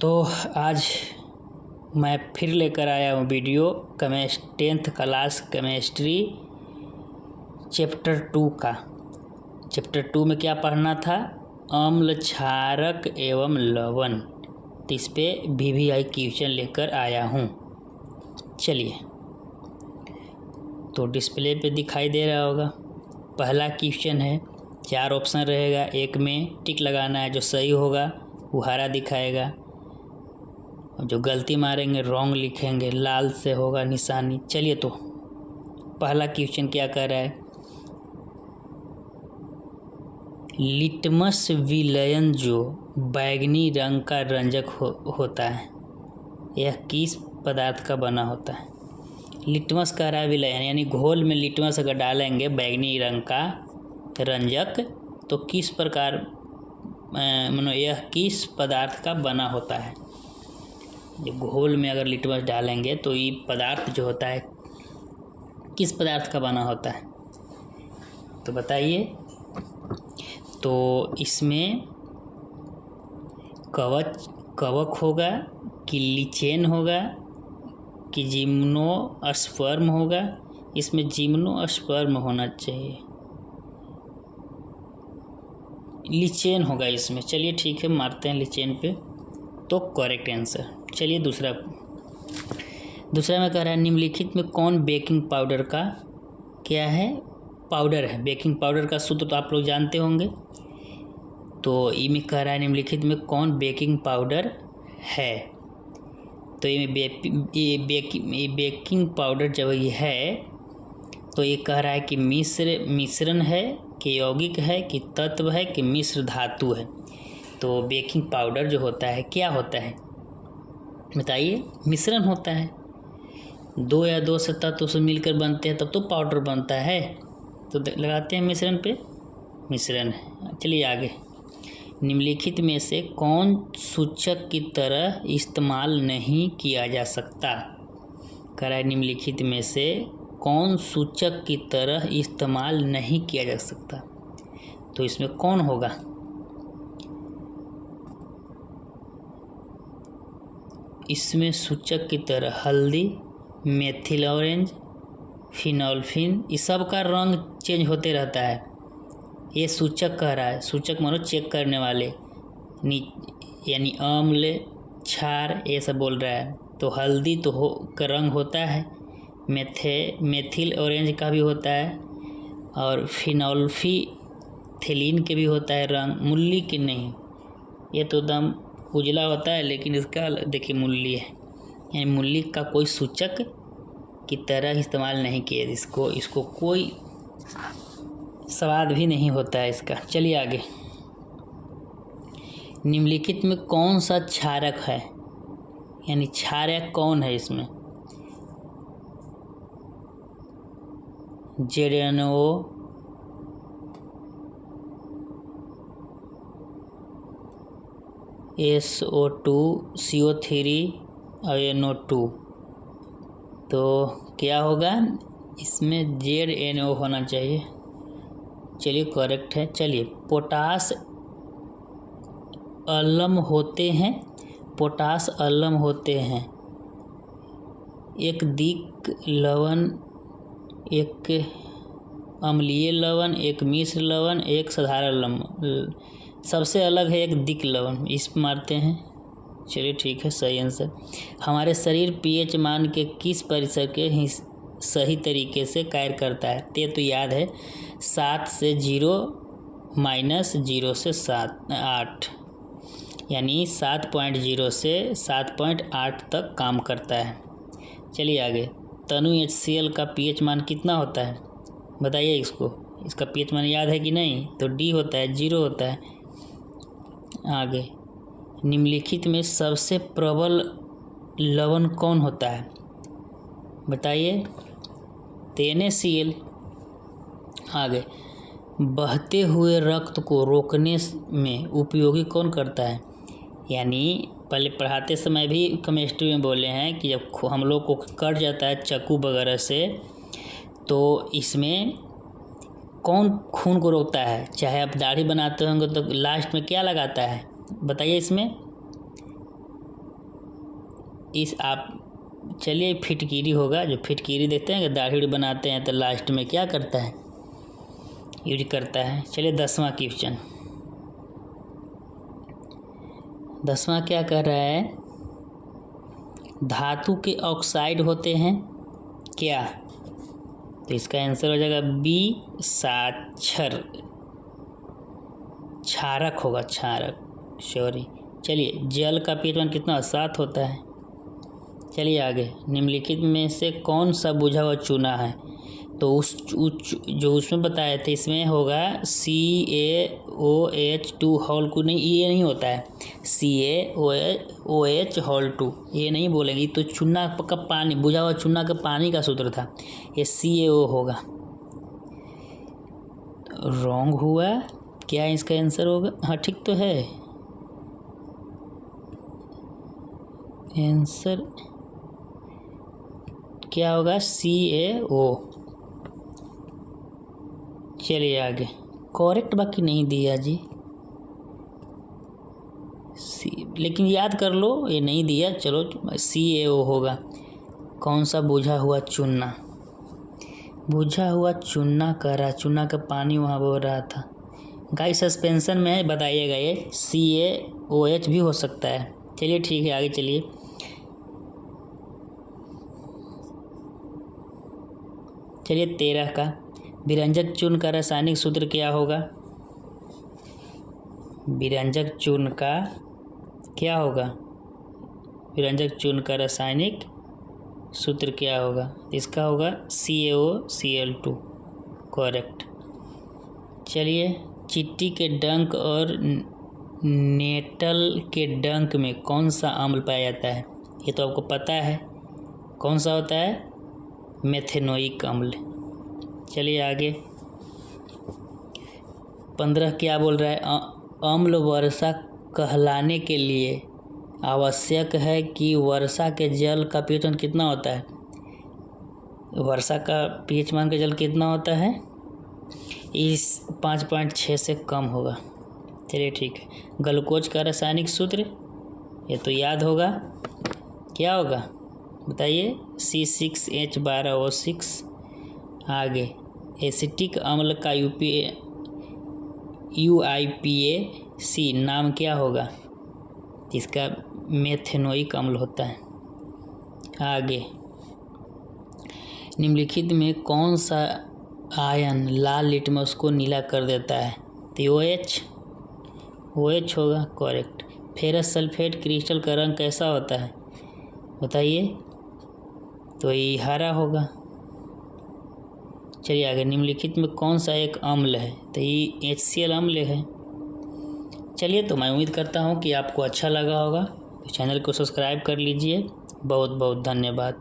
तो आज मैं फिर लेकर आया हूँ video 10th class chemistry chapter 2 का। चैप्टर 2 में क्या पढ़ना था? अम्ल, क्षारक एवं लवण। तो इस पे VVI क्वेश्चन लेकर आया हूँ। चलिए, तो डिस्प्ले पे दिखाई दे रहा होगा। पहला क्वेश्चन है, 4 ऑप्शन रहेगा, एक में टिक लगाना है, जो सही होगा वो हरा दिखाएगा और जो गलती मारेंगे रॉन्ग लिखेंगे, लाल से होगा निशानी। चलिए, तो पहला क्वेश्चन क्या कह रहा है? लिटमस विलयन जो बैगनी रंग का रंजक होता है, यह किस पदार्थ का बना होता है? लिटमस कह रहा है विलयन, यानी घोल में लिटमस अगर डालेंगे बैगनी रंग का रंजक, तो किस प्रकार यह किस पदार्थ का बना होता है? जब घोल में अगर लिटमस डालेंगे तो ये पदार्थ जो होता है किस पदार्थ का बना होता है? तो बताइए। तो इसमें कवक होगा कि लीचेन होगा कि जिम्नोस्पर्म होगा? इसमें जिम्नोस्पर्म होना चाहिए, लीचेन होगा इसमें। चलिए ठीक है, मारते हैं लीचेन पे, तो करेक्ट आंसर। चलिए दूसरा में कह रहा है, निम्नलिखित में कौन बेकिंग पाउडर का क्या है? पाउडर है। बेकिंग पाउडर का सूत्र तो आप लोग जानते होंगे। तो इनमें कह रहा है निम्नलिखित में कौन बेकिंग पाउडर है? तो ये बेकिंग पाउडर जब ये है तो ये कह रहा है कि मिश्रण है कि यौगिक है कि तत्व है कि मिश्र धातु है? तो बेकिंग पाउडर जो होता है क्या होता है बताइए? मिश्रण होता है। 2 या 2 से तत्व से मिलकर बनते हैं तब तो पाउडर बनता है। तो लगाते हैं मिश्रण पे, मिश्रण है। चलिए आगे। निम्नलिखित में से कौन सूचक की तरह इस्तेमाल नहीं किया जा सकता? कह रहा है निम्नलिखित में से कौन सूचक की तरह इस्तेमाल नहीं किया जा सकता? तो इसमें कौन होगा? इसमें सूचक की तरह हल्दी, मेथिल ऑरेंज, फिनोल्फिन, इस सब का रंग चेंज होते रहता है। ये सूचक कह रहा है, सूचक मानो चेक करने वाले, यानी अम्ल, क्षार, ये सब बोल रहा है। तो हल्दी तो का रंग होता है, मेथिल ऑरेंज का भी होता है, और फिनोल्फिथीलिन के भी होता है रंग। मूली के नहीं, ये तो एकदम उजला होता है, लेकिन इसका देखिए मूली है, यानी मूली का कोई सूचक की तरह इस्तेमाल नहीं किए। इसको कोई स्वाद भी नहीं होता है इसका। चलिए आगे। निम्नलिखित में कौन सा क्षारक है, यानी क्षारक कौन है इसमें? ZnO, SO2, CO3 और NO2। तो क्या होगा इसमें? ZnO होना चाहिए। चलिए करेक्ट है। चलिए, पोटास अलम होते हैं, पोटास अलम होते हैं। एक दिक लवण, एक अम्लीय लवण, एक मिश्र लवण, एक साधारण लवण। सबसे अलग है एक दिक लवण, इस पर मारते हैं। चलिए ठीक है, सही आंसर। हमारे शरीर pH मान के किस परिसर के सही तरीके से कार्य करता है? तो याद है 7 से 0 - 0 से 8, यानी 7.0 से 7.8 तक काम करता है। चलिए आगे। तनु HCl का pH मान कितना होता है बताइए? इसका pH मान याद है कि नहीं? तो D होता है, 0 होता है। आगे। निम्नलिखित में सबसे प्रबल लवण कौन होता है बताइए? NaCl। आगे। बहते हुए रक्त को रोकने में उपयोगी कौन करता है? यानी पहले पढ़ाते समय भी केमिस्ट्री में बोले हैं कि जब हम लोग को कट जाता है चाकू वगैरह से, तो इसमें कौन खून को रोकता है? चाहे आप दाढ़ी बनाते होंगे तो लास्ट में क्या लगाता है बताइए? इसमें इस आप चलिए फिटकीरी होगा। जो फिटकीरी देखते हैं कि दाढ़ी बनाते हैं तो लास्ट में क्या करता है, यूज करता है। चलिए 10वां क्वेश्चन। 10वां क्या कर रहा है, धातु के ऑक्साइड होते हैं क्या? तो इसका आंसर हो जाएगा बी, साक्षर, क्षारक होगा, क्षारक, सॉरी। चलिए जल का pH मान कितना, 7 होता है। चलिए आगे, निम्नलिखित में से कौन सा बुझा हुआ चूना है? तो जो उसमें बताए थे इसमें होगा CaOH2 होल 2, नहीं ये नहीं होता है, CaOH होल 2 ये नहीं बोलेंगे। तो चूना का पानी, बुझा हुआ चूना का पानी का सूत्र था, ये CaO होगा। रॉन्ग हुआ, क्या इसका आंसर होगा? हाँ ठीक तो है आंसर, क्या होगा, CaO। चलिए आगे, करेक्ट बाकी नहीं दिया जी, लेकिन याद कर लो, ये नहीं दिया, चलो CaO होगा। कौन सा बुझा हुआ चूना, बुझा हुआ चूना कह रहा, चूना का पानी वहाँ बह रहा था। गाइस सस्पेंशन में है, बताइएगा ये CaOH भी हो सकता है। चलिए ठीक है, आगे चलिए। चलिए 13 का, विरंजक चूर्ण का रासायनिक सूत्र क्या होगा? विरंजक चूर्ण का क्या होगा, विरंजक चूर्ण का रासायनिक सूत्र क्या होगा? इसका होगा CaOCl2, करेक्ट। चलिए, चिट्टी के डंक और नेटल के डंक में कौन सा अम्ल पाया जाता है? ये तो आपको पता है, कौन सा होता है, मेथेनोइक अम्ल। चलिए आगे, 15 क्या बोल रहा है, अम्ल वर्षा कहलाने के लिए आवश्यक है कि वर्षा के जल का pH मान कितना होता है? वर्षा का pH मान का जल कितना होता है? इस 5.6 से कम होगा। चलिए ठीक है, ग्लूकोज का रासायनिक सूत्र ये तो याद होगा, क्या होगा बताइए, C6H12O6। आगे, एसिटिक अम्ल का UIPAC नाम क्या होगा? इसका मेथेनोइक अम्ल होता है। आगे, निम्नलिखित में कौन सा आयन लाल लिटमस को नीला कर देता है? तो OH होगा, करेक्ट। फेरस सल्फेट क्रिस्टल का रंग कैसा होता है बताइए? तो ये हरा होगा। चलिए आगे, निम्नलिखित में कौन सा एक अम्ल है? तो ये HCl अम्ल है। चलिए, तो मैं उम्मीद करता हूँ कि आपको अच्छा लगा होगा। तो चैनल को सब्सक्राइब कर लीजिए। बहुत बहुत धन्यवाद।